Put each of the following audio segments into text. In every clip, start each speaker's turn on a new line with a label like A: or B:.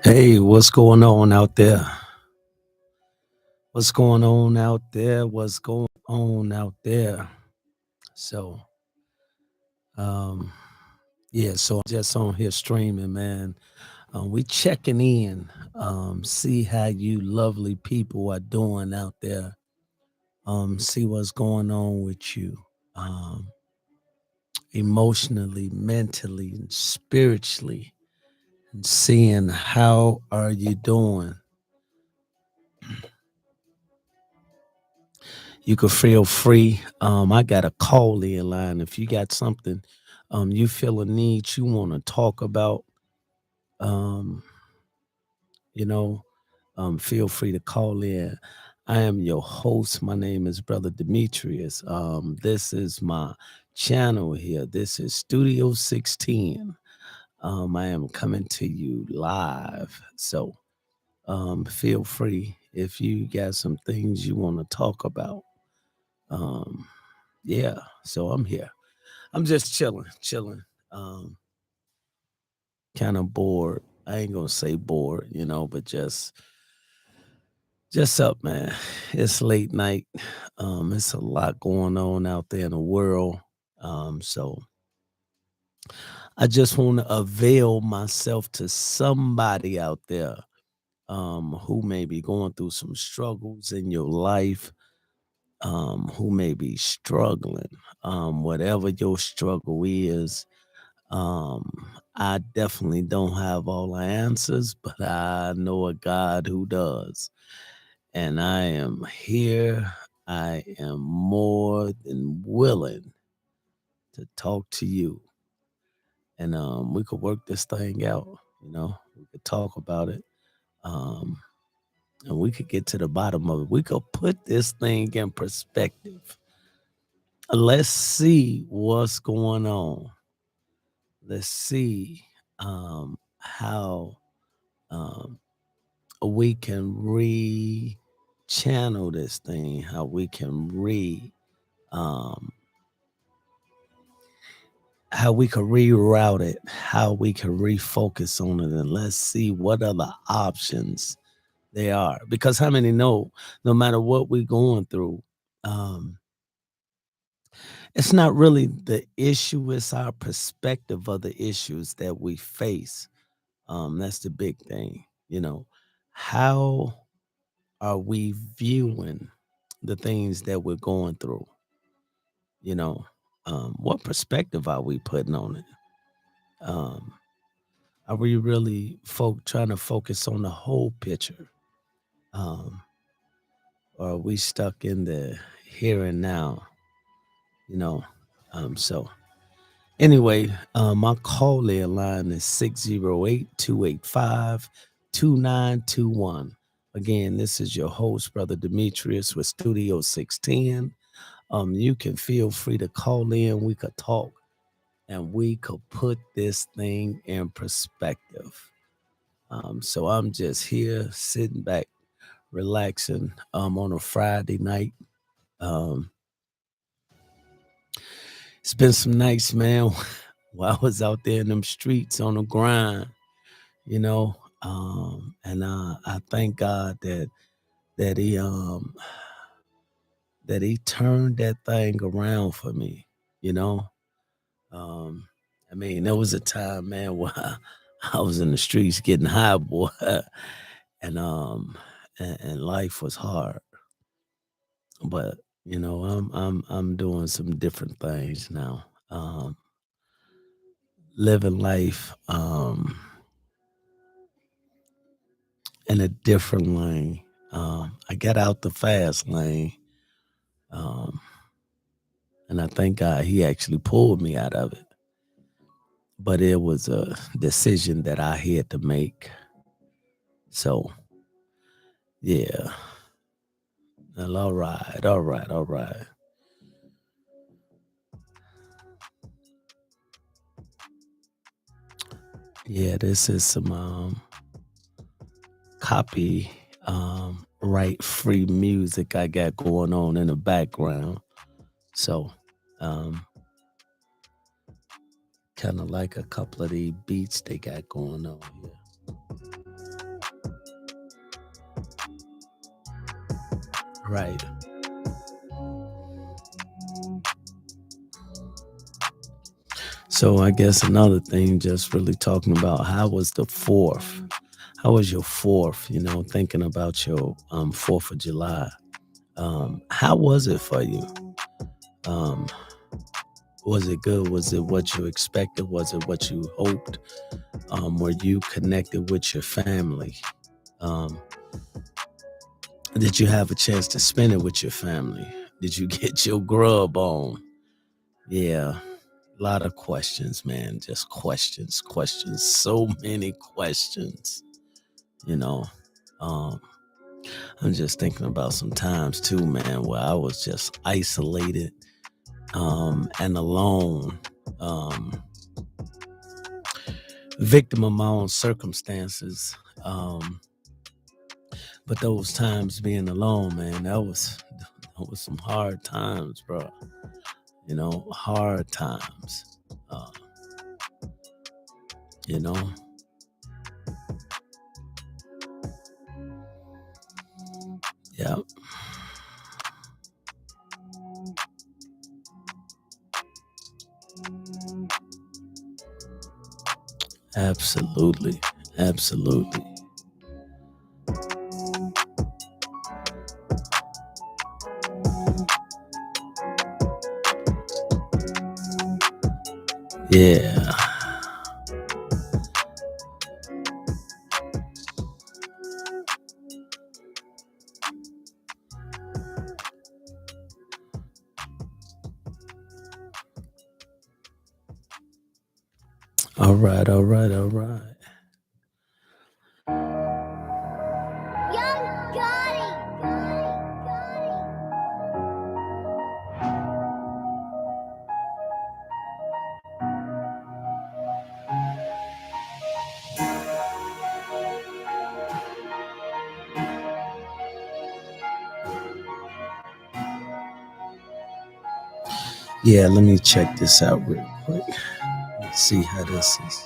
A: Hey, what's going on out there? What's going on out there? What's going on out there? So, um, yeah, so I'm just on here streaming, man. We checking in, see how you lovely people are doing out there. See what's going on with you, um, emotionally, mentally, and spiritually, and seeing how are you doing. You can feel free. I got a call in line. If you got something you feel a need you want to talk about, um, you know, feel free to call in. I am your host. My name is Brother Demetrius. This is my channel here. This is Studio 16. I am coming to you live. So feel free if you got some things you want to talk about. Um, yeah, so I'm here. I'm just chilling. Um, kind of bored. I ain't gonna say bored, but just up, man. It's late night. It's a lot going on out there in the world. So I just want to avail myself to somebody out there who may be going through some struggles in your life, who may be struggling, whatever your struggle is. I definitely don't have all the answers, but I know a God who does. And I am here. I am more than willing to talk to you. And we could work this thing out. We could talk about it. Um, and we could get to the bottom of it. We could put this thing in perspective. Let's see what's going on. Let's see how um, we can channel this thing, how we can um, how we can reroute it, how we can refocus on it, and let's see what other options there are. Because how many know, no matter what we're going through, um, it's not really the issue; it's our perspective of the issues that we face. That's the big thing, How are we viewing the things that we're going through? You know, what perspective are we putting on it? Um, are we really trying to focus on the whole picture? Um, or are we stuck in the here and now? You know, so anyway, my call in line is 608-285-2921. Again, this is your host, Brother Demetrius with Studio 610. You can feel free to call in. We could talk and we could put this thing in perspective. So I'm just here sitting back, relaxing on a Friday night. Um, it's been some nights, man, while I was out there in them streets on the grind, you know. And I thank God that he turned that thing around for me, you know. Um, I mean, there was a time, man, where I was in the streets getting high, boy, and and life was hard. But I'm doing some different things now. Living life in a different lane. I got out the fast lane, um, and I thank God He actually pulled me out of it. But it was a decision that I had to make. So yeah. Well, all right. Yeah, this is some copy right free music I got going on in the background. So um kind of like a couple of the beats they got going on here. Right. So I guess another thing, just really talking about how was the fourth? How was your fourth? Thinking about your 4th of July. How was it for you? Um, was it good? Was it what you expected? Was it what you hoped? Were you connected with your family? Um, did you have a chance to spend it with your family? Did you get your grub on? Yeah, a lot of questions, man. Just questions, questions. So many questions. You know, um, I'm just thinking about some times too, man, where I was just isolated and alone, victim of my own circumstances. But those times being alone, man, that was some hard times, bro. Hard times. Uh, you know, yeah, absolutely, absolutely. Yeah. All right, all right, all right.
B: Young Gotti.
A: Yeah, let me check this out real quick. Let's see how this is.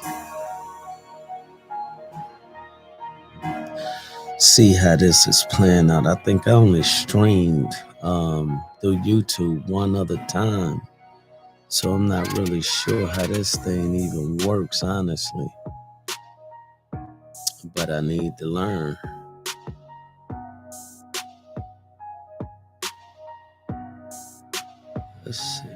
A: See how this is playing out. I think I only streamed through YouTube one other time. So I'm not really sure how this thing even works, honestly. But I need to learn. Let's see.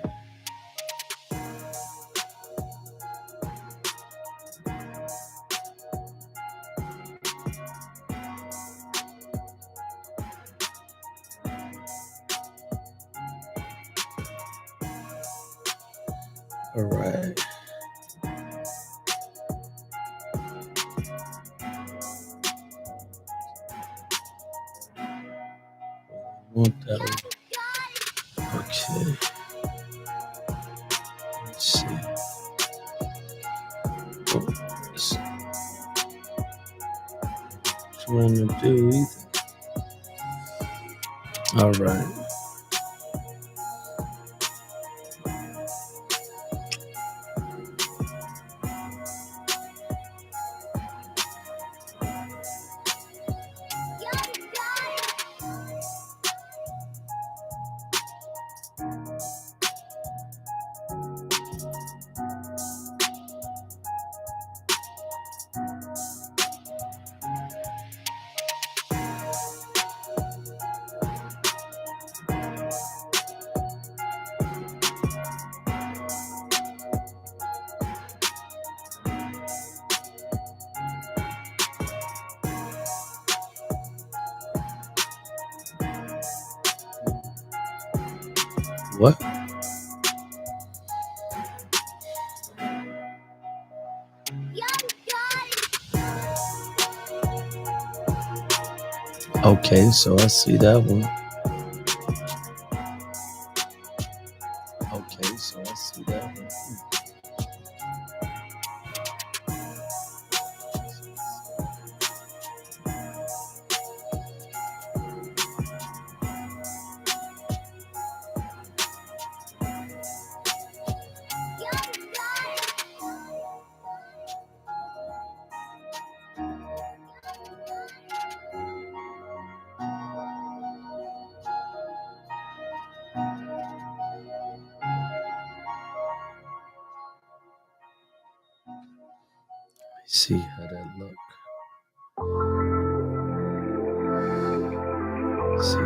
A: All right. Want that? Okay. Let's see. Oh, it's trying to do either. All right. What? Okay, so I see that one. Okay, so I see that one. See how that look. See.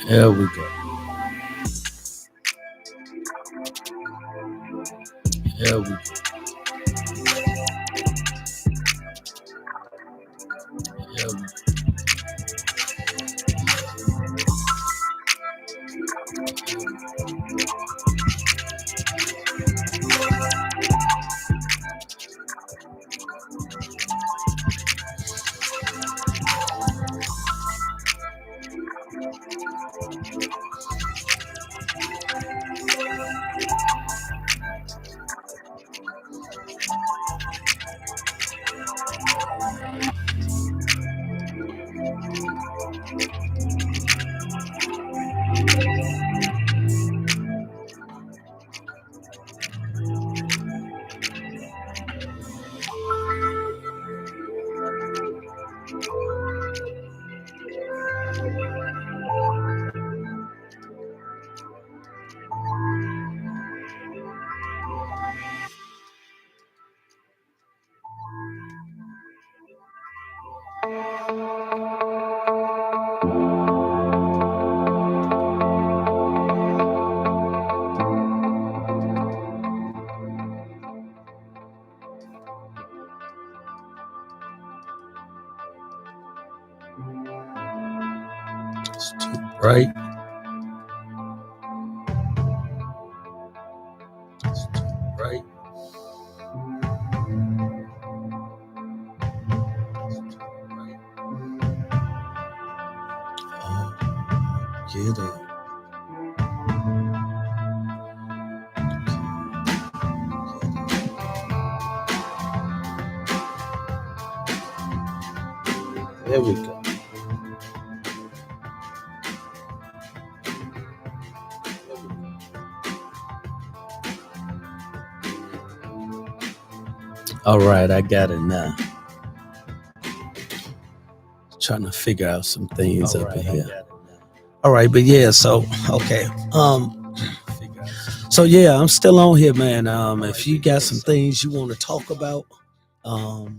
A: There we go. There we go. There we go. It's too bright. It's too bright. It's too bright. Oh, get it. There we go. All right, I got it now. Trying to figure out some things up in here. All right, but yeah, so okay. So yeah, I'm still on here, man. If you got some things you want to talk about, so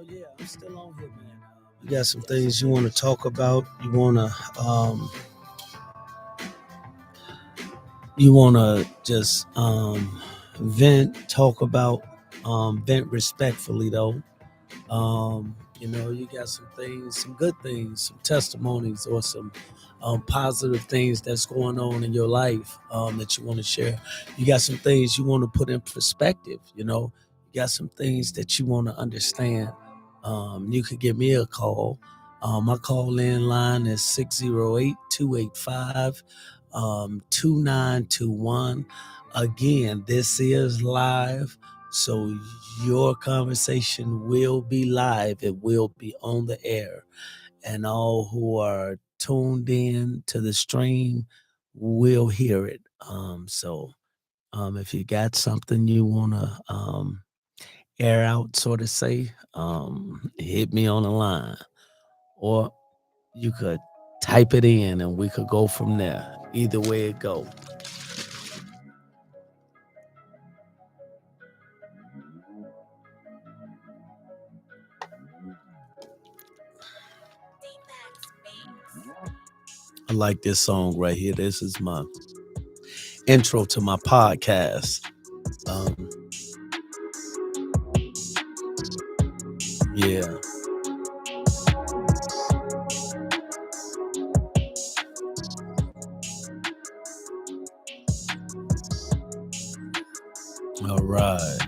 A: yeah, I'm still on here, man. You got some things you want to talk about, you want to just vent, talk about, vent respectfully though. You got some things, some good things, some testimonies, or some positive things that's going on in your life that you want to share. You got some things you want to put in perspective. You got some things that you want to understand. You could give me a call. My call in line is 608-285-2921. Again, this is live. So your conversation will be live. It will be on the air. And all who are tuned in to the stream will hear it. If you got something you want to air out, so to say, hit me on the line. Or you could type it in and we could go from there. Either way it go. like this song right here. This is my intro to my podcast. Um, yeah. All right.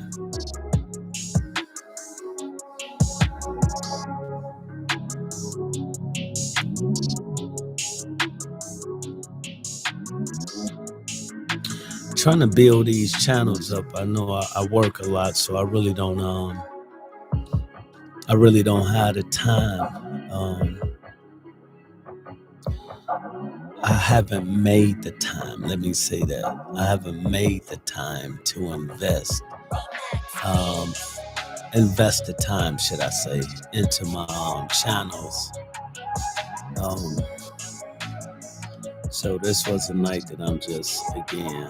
A: Trying to build these channels up. I know I work a lot, so I really don't have the time. I haven't made the time. Let me say that. I haven't made the time to invest the time, should I say, into my channels. So this was a night that I'm just, again,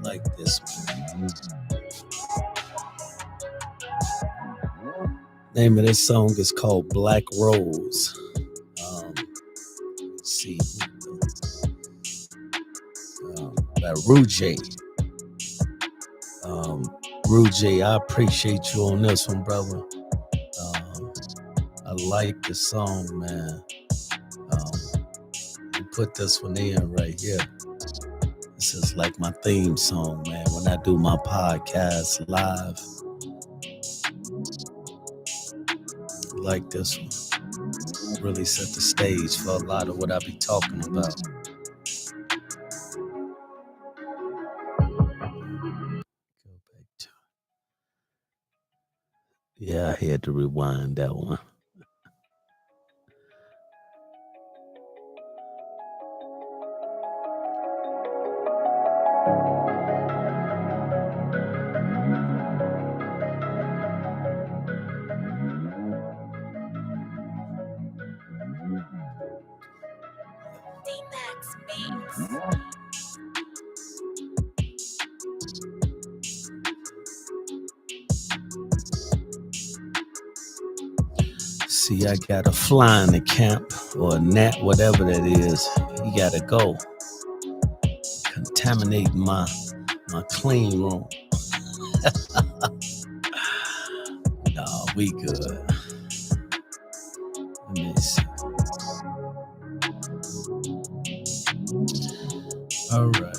A: like this one. Name of this song is called Black Rose. Let's see. By Rouge. Rouge, I appreciate you on this one, brother. I like the song, man. You put this one in right here. This is like my theme song, man, when I do my podcast live. I like this one. Really set the stage for a lot of what I be talking about. Go back to, yeah, I had to rewind that one. See, I got a fly in the camp or a gnat, whatever that is. You gotta go. Contaminate my clean room. Nah, we good. Let me see. All right.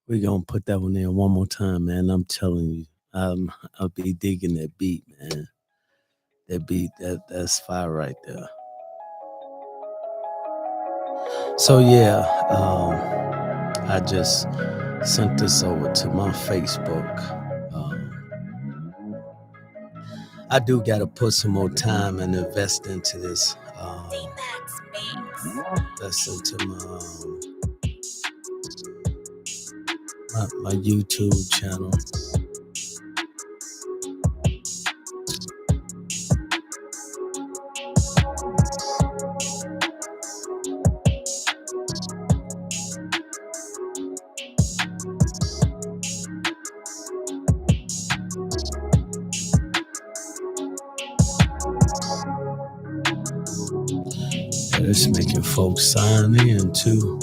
A: We're gonna put that one in one more time, man. I'm telling you, I'll be digging that beat, man. That's fire right there. So yeah, I just sent this over to my Facebook. I do got to put some more time and invest into this. Listen to my YouTube channel. It's making folks sign in too.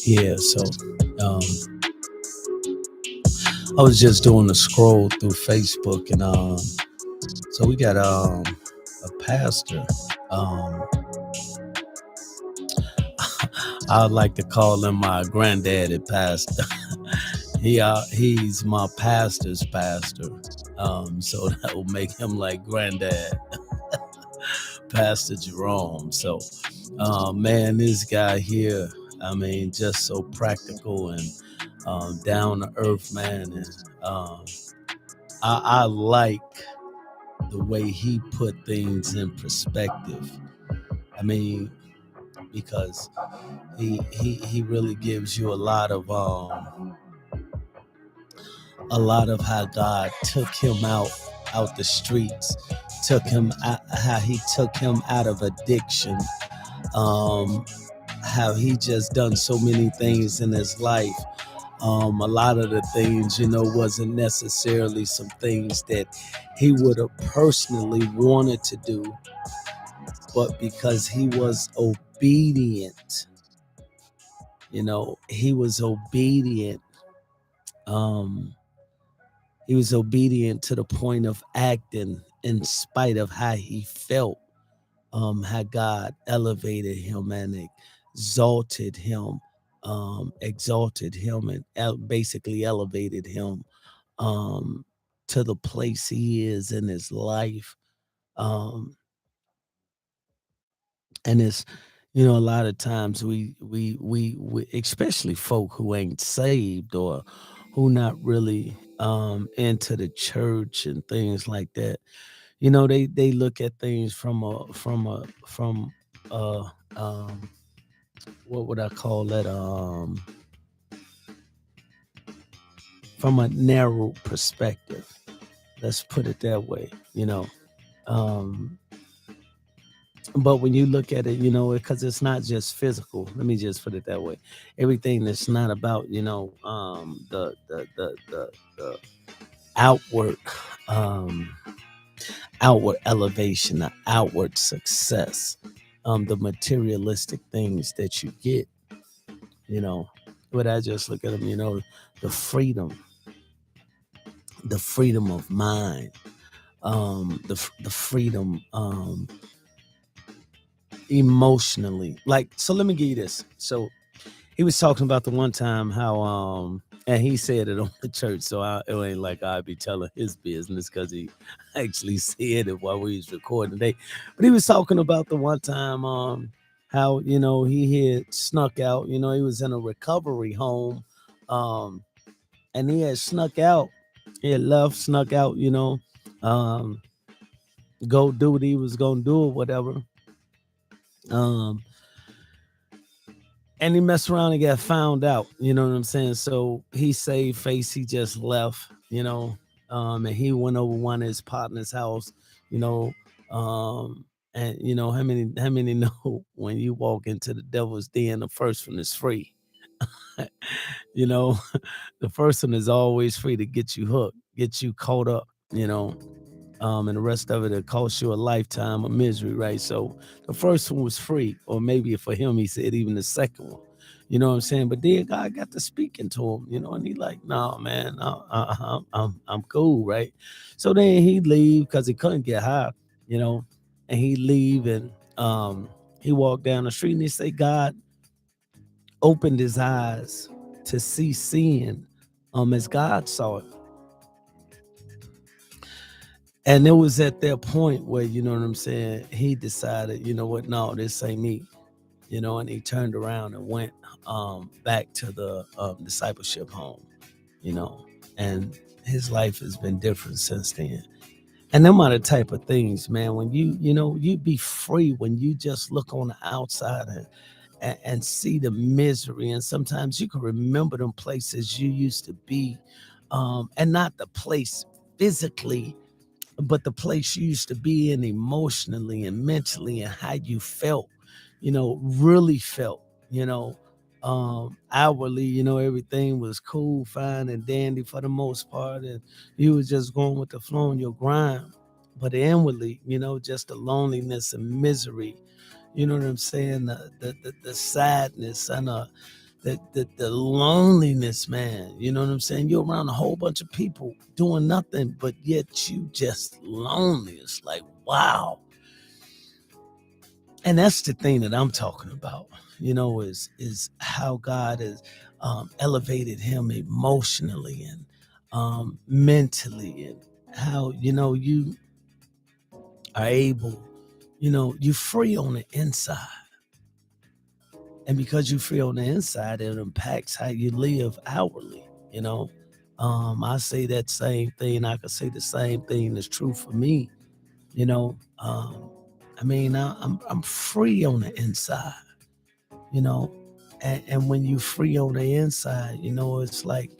A: Yeah, so um, I was just doing a scroll through Facebook, and so we got a pastor. Um, I'd like to call him my granddaddy pastor. He's my pastor's pastor. So that will make him like granddad, Pastor Jerome. So, man, this guy here, I mean, just so practical and down to earth, man. And I like the way he put things in perspective. I mean, because he really gives you a lot of how God took him out the streets, took him out, how he took him out of addiction, um, how he just done so many things in his life. A lot of the things, wasn't necessarily some things that he would have personally wanted to do, but because he was obedient, he was obedient. Um, He was obedient to the point of acting in spite of how he felt, how God elevated him and exalted him and basically elevated him um, to the place he is in his life. Um, and it's, a lot of times we especially folk who ain't saved or who not really into the church and things like that. They look at things from uh um what would I call that, from a narrow perspective. Let's put it that way. um but when you look at it, because it's not just physical. Let me just put it that way. Everything that's not about, the outward, um outward elevation, the outward success, the materialistic things that you get, you know. But I just look at them, the freedom, the freedom of mind, the freedom emotionally. Like, so let me give you this. So he was talking about the one time how and he said it on the church, so it ain't like I'd be telling his business because he actually said it while we was recording today. But he was talking about the one time how he had snuck out. He was in a recovery home, um and he had snuck out. He had left, snuck out. Um go do what he was gonna do or whatever. um and he messed around and got found out. You know what I'm saying? So he saved face. He just left. And he went over one of his partner's house. You know, and how many know when you walk into the devil's den, the first one is free. you know, the first one is always free to get you hooked, get you caught up. And the rest of it cost you a lifetime of misery, right? So the first one was free, or maybe for him, he said even the second one. You know what I'm saying? But then God got to speaking to him, and he like, no, man, I'm cool, right? So then he leave because he couldn't get high, you know, and he leave and he walked down the street and he say God opened his eyes to see sin, as God saw it. And it was at that point where, you know what I'm saying, he decided, you know what, no, this ain't me, and he turned around and went back to the discipleship home, you know, and his life has been different since then. And them are the type of things, man, when you be free when you just look on the outside and see the misery. And sometimes you can remember them places you used to be, and not the place physically, but the place you used to be in emotionally and mentally, and how you felt, really felt, outwardly, everything was cool, fine, and dandy for the most part. And you was just going with the flow in your grind. But inwardly, just the loneliness and misery, you know what I'm saying? The sadness and the loneliness, man. You know what I'm saying? You're around a whole bunch of people doing nothing, but yet you just lonely. It's like, wow. And that's the thing that I'm talking about, is how God has elevated him emotionally and mentally, and how, you are able, you're free on the inside. And because you're free on the inside, it impacts how you live outwardly. You know, I say that same thing. I could say the same thing is true for me. You know, um, I'm free on the inside. You know, and when you free on the inside, it's like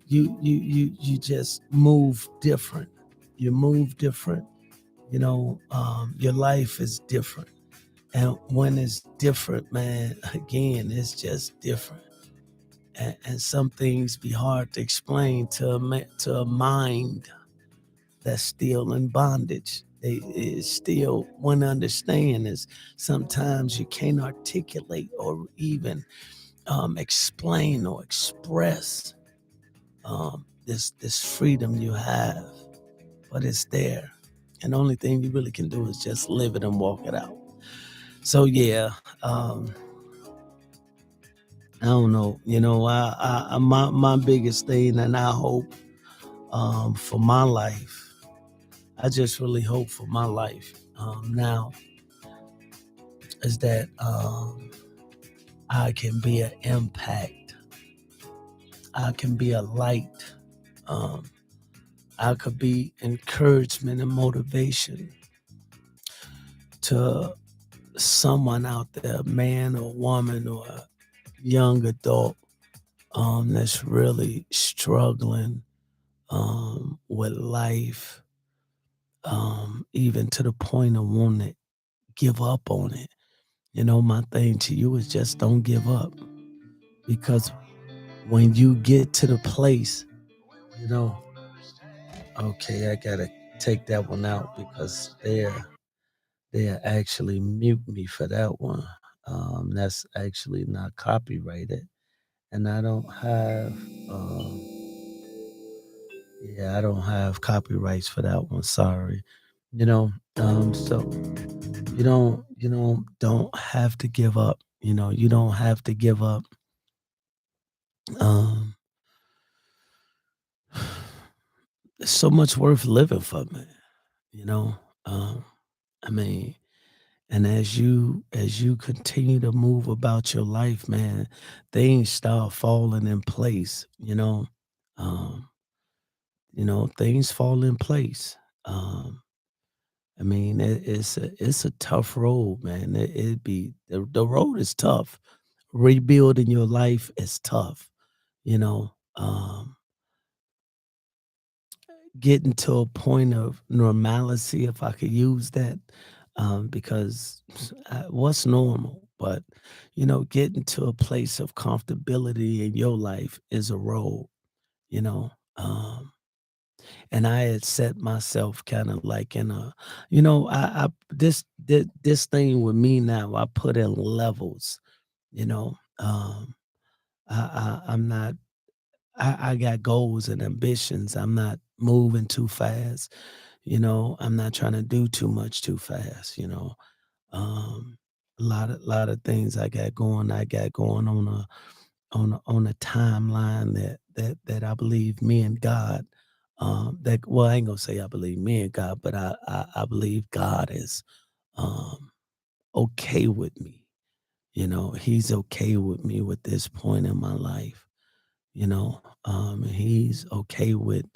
A: you just move different. You move different. Your life is different. And when it's different, man, again, it's just different. And some things be hard to explain to a mind that's still in bondage. They is still want to understand is sometimes you can't articulate or even explain or express this freedom you have, but it's there. And the only thing you really can do is just live it and walk it out. So yeah, I don't know. My biggest thing, and I hope for my life. I just really hope for my life now is that I can be an impact. I can be a light. Um, I could be encouragement and motivation to someone out there, man or woman or a young adult, that's really struggling with life, even to the point of wanting to give up on it. My thing to you is just don't give up, because when you get to the place, you know, okay, I gotta take that one out because they're actually mute me for that one. That's actually not copyrighted, and I don't have, yeah, I don't have copyrights for that one. Sorry, so you don't have to give up. You don't have to give up. Um, there's so much worth living for, man. You know, um, I mean, and as you continue to move about your life, man, things start falling in place. Um, things fall in place. Um, it's a tough road, man. The road is tough, rebuilding your life is tough, you know. Getting to a point of normalcy, if I could use that, because what's normal? But getting to a place of comfortability in your life is a road, you know. And I had set myself kind of like in a, I this thing with me now, I put in levels, you know. I'm not. I got goals and ambitions. I'm not moving too fast. I'm not trying to do too much too fast. Um, a lot of things I got going on a timeline that I believe me and God. That well, I ain't gonna say I believe me and God, but I believe God is um okay with me. He's okay with me with this point in my life. He's okay with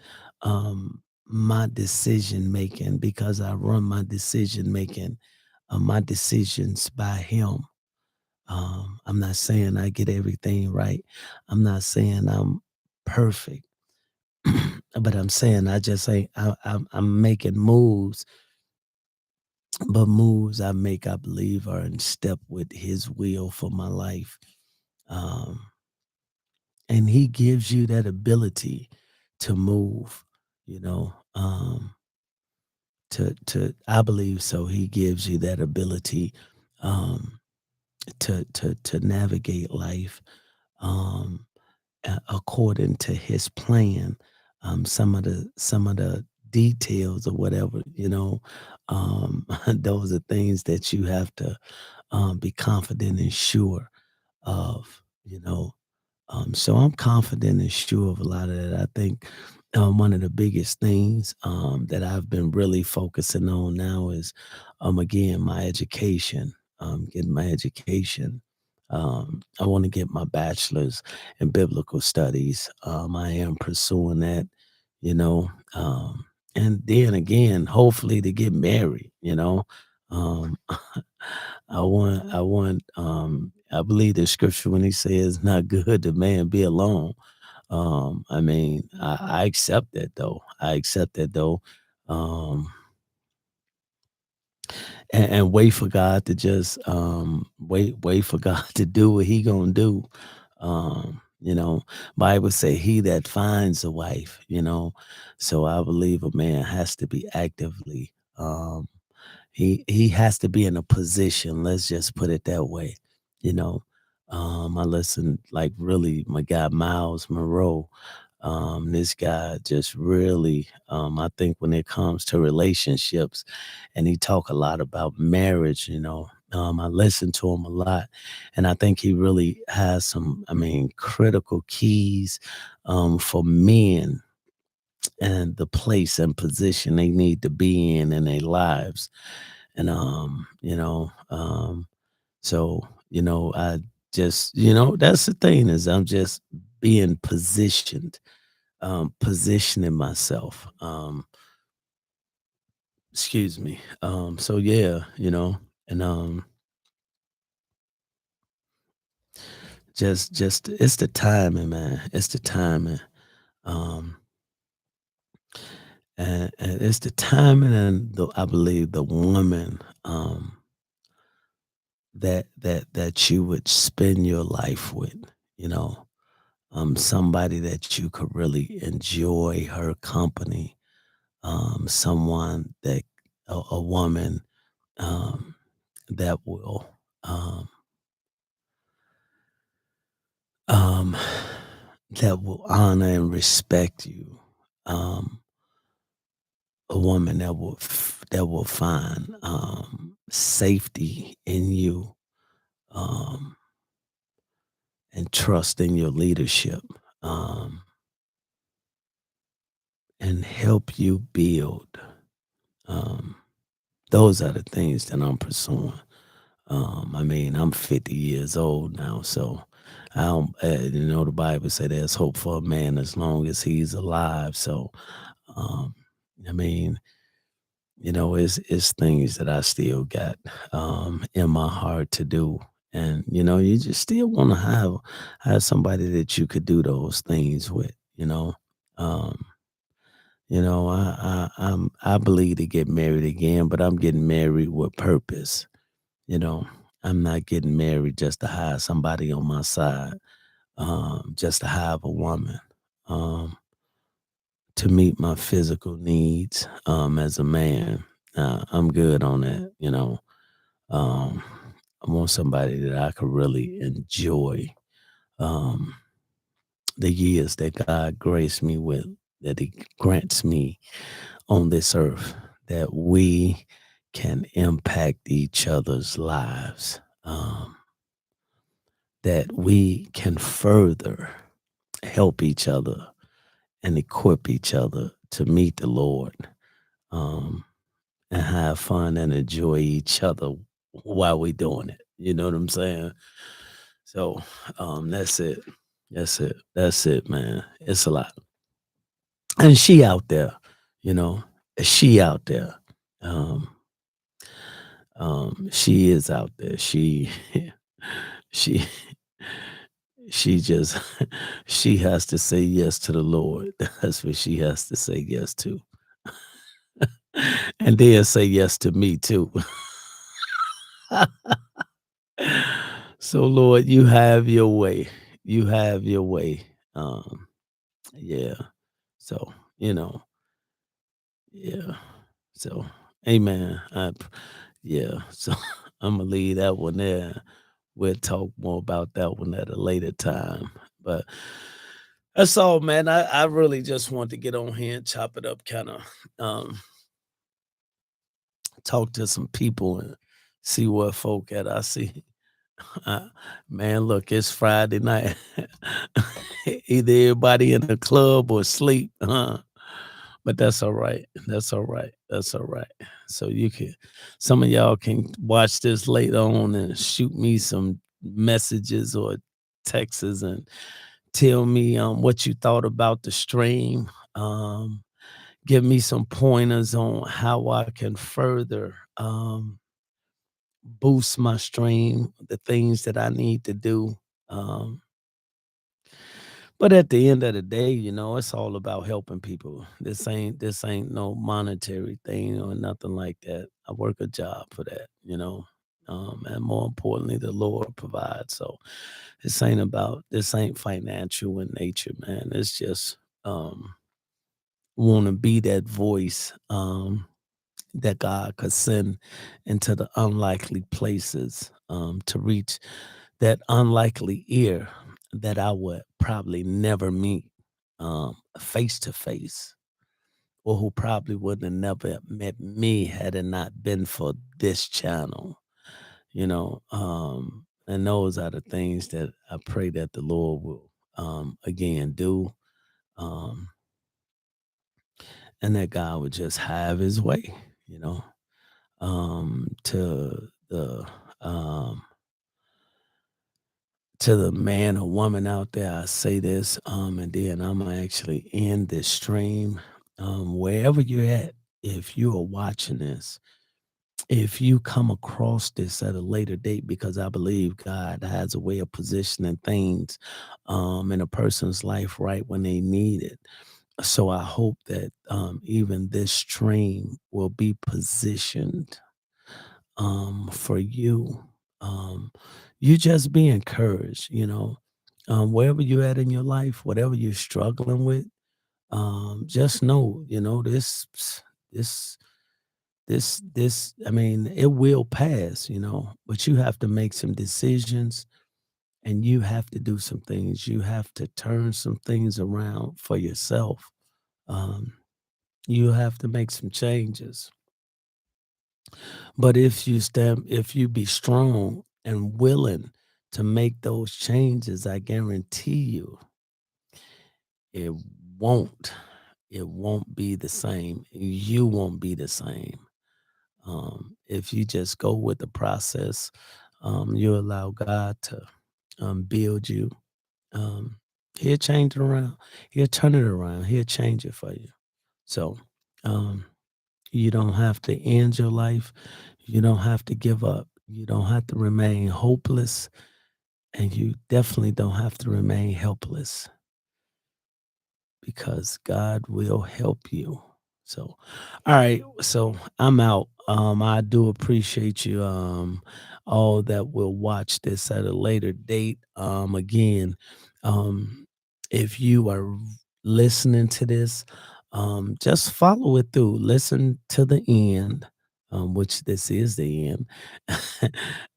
A: my decision making because I run my decisions by him. I'm not saying I get everything right. I'm not saying I'm perfect, but I'm saying I just ain't. I'm making moves, but moves I make, I believe, are in step with His will for my life. Um, and He gives you that ability to move. You know, to I believe so. He gives you that ability um, to navigate life. Um, according to his plan. Some of the details or whatever, those are things that you have to be confident and sure of. So I'm confident and sure of a lot of that. I think one of the biggest things that I've been really focusing on now is, again, my education. Getting my education. I want to get my bachelor's in biblical studies. I am pursuing that, you know, um, and then again, hopefully to get married. Um, I believe the scripture when he says, "Not good the man be alone." I mean, I accept that though. I accept that though. Um, and wait for God to just wait for God to do what He gonna do. Bible say he that finds a wife. So I believe a man has to be actively. He has to be in a position. Let's just put it that way. You know, I listen like really my guy Miles Monroe. This guy just really, I think when it comes to relationships, and he talk a lot about marriage. I listen to him a lot, and I think he really has some, I mean, critical keys for men and the place and position they need to be in their lives. And so I just that's the thing is I'm just being positioned, positioning myself. Excuse me. So yeah, and just it's the timing, man. It's the timing. Um and it's the timing and I believe the woman that you would spend your life with, you know. Somebody that you could really enjoy her company, someone that a woman um, that will um, um, that will honor and respect you, a woman that will find safety in you, um, and trust in your leadership, um, and help you build. Um, those are the things that I'm pursuing. I mean, I'm 50 years old now, so I don't, the Bible said there's hope for a man as long as he's alive. So, um, I mean, it's things that I still got in my heart to do, And you just still want to have somebody that you could do those things with. Um, I believe to get married again, but I'm getting married with purpose. You know, I'm not getting married just to have somebody on my side, just to have a woman, um, to meet my physical needs, as a man. I'm good on that. Um, I want somebody that I could really enjoy, um, the years that God graced me with, that He grants me on this earth, that we can impact each other's lives, that we can further help each other and equip each other to meet the Lord, um, and have fun and enjoy each other while we doing it. You know what I'm saying? So, that's it. That's it. That's it, man. It's a lot. And she out there, you know, she out there. Um, she is out there. She she just she has to say yes to the Lord. That's what she has to say yes to. And then say yes to me too. So Lord, you have your way. You have your way. Yeah. So, yeah. So, amen. Yeah. So I'm gonna leave that one there. We'll talk more about that one at a later time. But that's all, man. I really just want to get on here and chop it up, kind of talk to some people and see where folk at. I see. Uh, man, look, it's Friday night. Either everybody in the club or sleep, huh? But that's all right. That's all right. That's all right. So some of y'all can watch this later on and shoot me some messages or texts and tell me what you thought about the stream. Give me some pointers on how I can further boost my stream, the things that I need to do. Um, but at the end of the day, it's all about helping people. This ain't no monetary thing or nothing like that. I work a job for that. And more importantly, the Lord provides. So this ain't financial in nature, man. It's just want to be that voice that God could send into the unlikely places, to reach that unlikely ear that I would probably never meet, face to face, or who probably would have never met me had it not been for this channel. And those are the things that I pray that the Lord will, again, do, um, and that God would just have His way. You know, to the um man or woman out there, I say this, and then I'm gonna actually end this stream. Wherever you're at, if you are watching this, if you come across this at a later date, because I believe God has a way of positioning things in a person's life right when they need it. So I hope that even this stream will be positioned for you. Um, you just be encouraged, wherever you're at in your life, whatever you're struggling with, just know, this, I mean, it will pass, but you have to make some decisions and you have to do some things. You have to turn some things around for yourself. Um, you have to make some changes. But if you be strong and willing to make those changes, I guarantee you it won't it won't be the same. You won't be the same. If you just go with the process, you allow God to build you. Um, he'll change it around. He'll turn it around. He'll change it for you. So um, you don't have to end your life. You don't have to give up. You don't have to remain hopeless, and you definitely don't have to remain helpless because God will help you. So, all right. So I'm out. I do appreciate you. All that will watch this at a later date. Again, um, if you are listening to this, just follow it through. Listen to the end, which this is the end,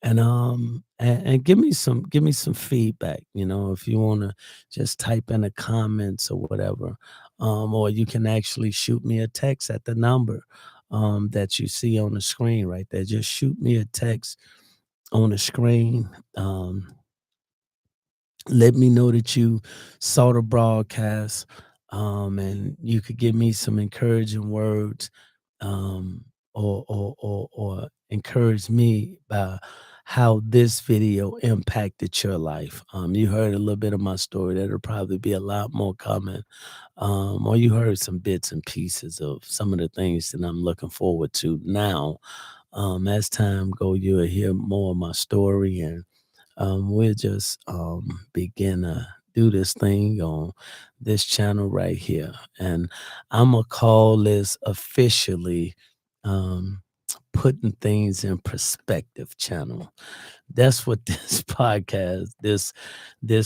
A: and give me some feedback. You know, if you want to just type in the comments or whatever, or you can actually shoot me a text at the number that you see on the screen right there. Just shoot me a text on the screen. Let me know that you saw the broadcast, and you could give me some encouraging words, or encourage me by how this video impacted your life. You heard a little bit of my story. There'll probably be a lot more coming, or you heard some bits and pieces of some of the things that I'm looking forward to now. As time go, you'll hear more of my story, and we'll just begin to do this thing on this channel right here. And I'm going to call this officially um, Putting Things in Perspective channel. That's what this podcast, this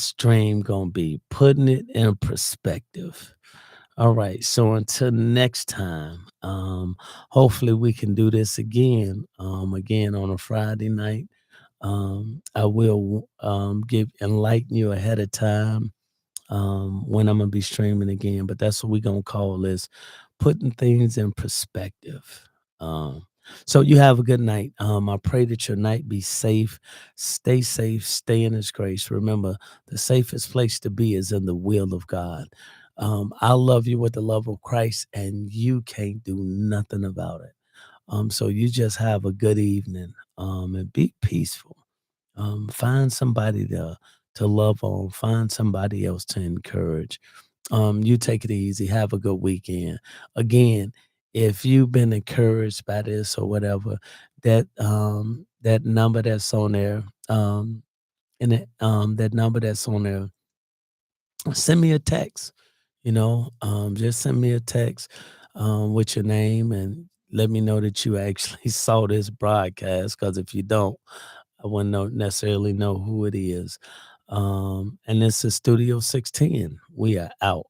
A: stream gonna be, putting it in perspective. All right. So until next time, hopefully we can do this again on a Friday night. I will give enlighten you ahead of time when I'm gonna be streaming again. But that's what we're gonna call this, putting things in perspective. Um, so you have a good night. I pray that your night be safe, stay in His grace. Remember, the safest place to be is in the will of God. I love you with the love of Christ, and you can't do nothing about it. So you just have a good evening, and be peaceful. Find somebody to love on. Find somebody else to encourage. You take it easy. Have a good weekend. Again, if you've been encouraged by this or whatever, that number that's on there, that number that's on there, send me a text. Just send me a text with your name and let me know that you actually saw this broadcast. Because if you don't, I wouldn't necessarily know who it is. And this is Studio 610. We are out.